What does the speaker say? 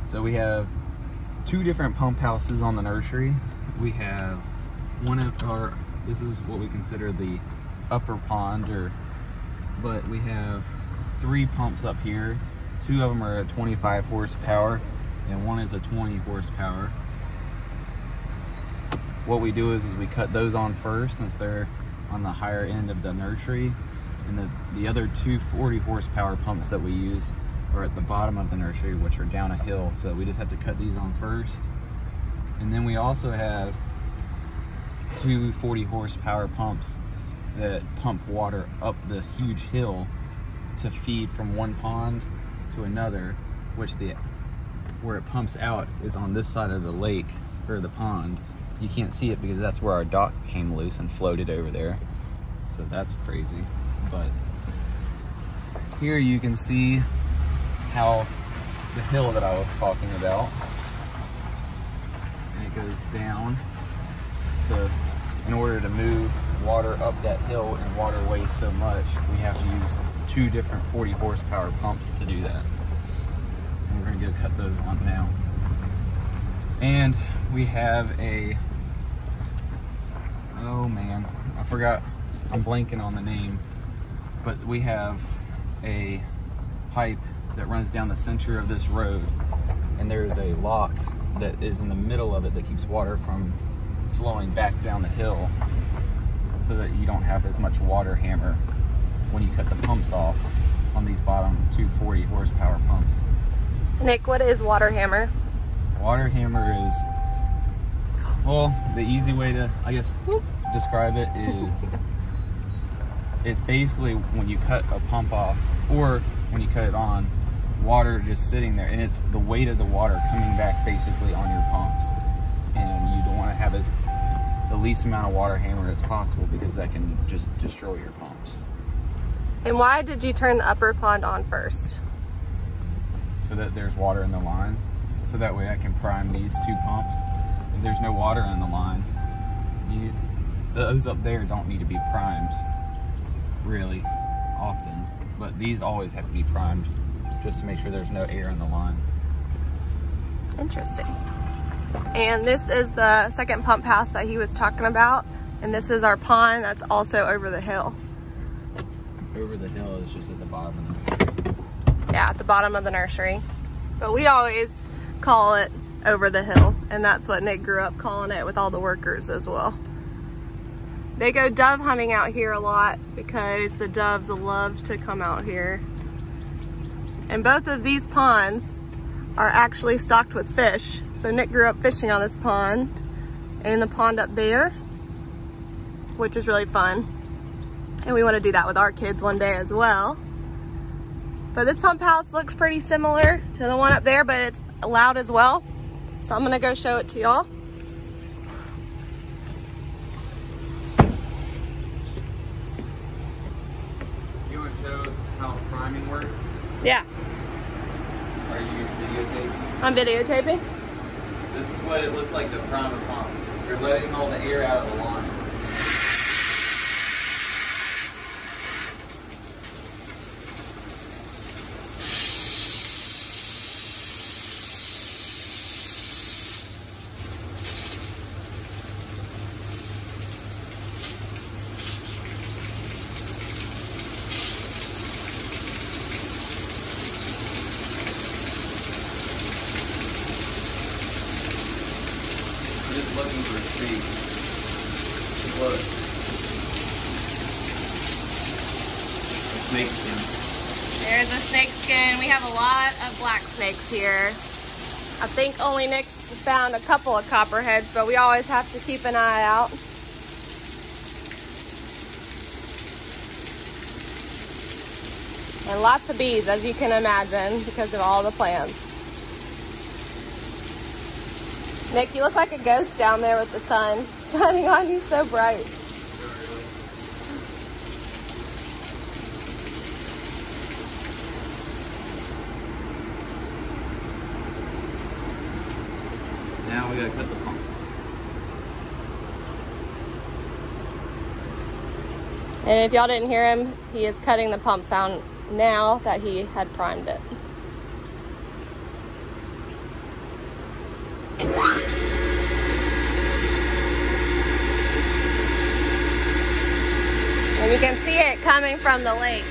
So we have two different pump houses on the nursery. We have one of our, this is what we consider the upper pond, but we have 3 pumps up here. 2 of them are at 25 horsepower and one is a 20 horsepower. What we do is we cut those on first since they're on the higher end of the nursery, and the other 2 40 horsepower pumps that we use are at the bottom of the nursery, which are down a hill, so we just have to cut these on first. And then we also have 2 40 horsepower pumps that pump water up the huge hill to feed from one pond to another, which where it pumps out is on this side of the lake or the pond. You can't see it because that's where our dock came loose and floated over there, so that's crazy. But here you can see how the hill that I was talking about, and it goes down. So in order to move water up that hill, and water weighs so much, we have to use 2 different 40 horsepower pumps to do that. And we're gonna go cut those on now. And we have a, oh man, I forgot, I'm blanking on the name, but we have a pipe that runs down the center of this road, and there's a lock that is in the middle of it that keeps water from flowing back down the hill, so that you don't have as much water hammer when you cut the pumps off on these bottom 2 40 horsepower pumps. Nick, what is water hammer? Water hammer is, well, the easy way to, I guess, describe it is, it's basically when you cut a pump off, or when you cut it on, water just sitting there, and it's the weight of the water coming back basically on your pumps. And you don't want to have the least amount of water hammer as possible, because that can just destroy your pumps. And why did you turn the upper pond on first? So that there's water in the line, so that way I can prime these 2 pumps. If there's no water in the line, those up there don't need to be primed really often, but these always have to be primed just to make sure there's no air in the line. Interesting. And this is the second pump house that he was talking about, and this is our pond that's also over the hill. Over the hill is just at the bottom of the nursery. Yeah, at the bottom of the nursery. But we always call it over the hill, and that's what Nick grew up calling it with all the workers as well. They go dove hunting out here a lot because the doves love to come out here. And both of these ponds are actually stocked with fish. So Nick grew up fishing on this pond and the pond up there, which is really fun. And we want to do that with our kids one day as well. But this pump house looks pretty similar to the one up there, but it's loud as well. So I'm gonna go show it to y'all. You want to show how priming works? Yeah. Are you videotaping? I'm videotaping. This is what it looks like to prime a pump. You're letting all the air out of the line. Just looking for a tree. Look. Snake skin. There's a snake skin. We have a lot of black snakes here. I think only Nick's found a couple of copperheads, but we always have to keep an eye out. And lots of bees, as you can imagine, because of all the plants. Nick, you look like a ghost down there with the sun shining on you so bright. Now we gotta cut the pumps. And if y'all didn't hear him, he is cutting the pump sound now that he had primed it. And you can see it coming from the lake.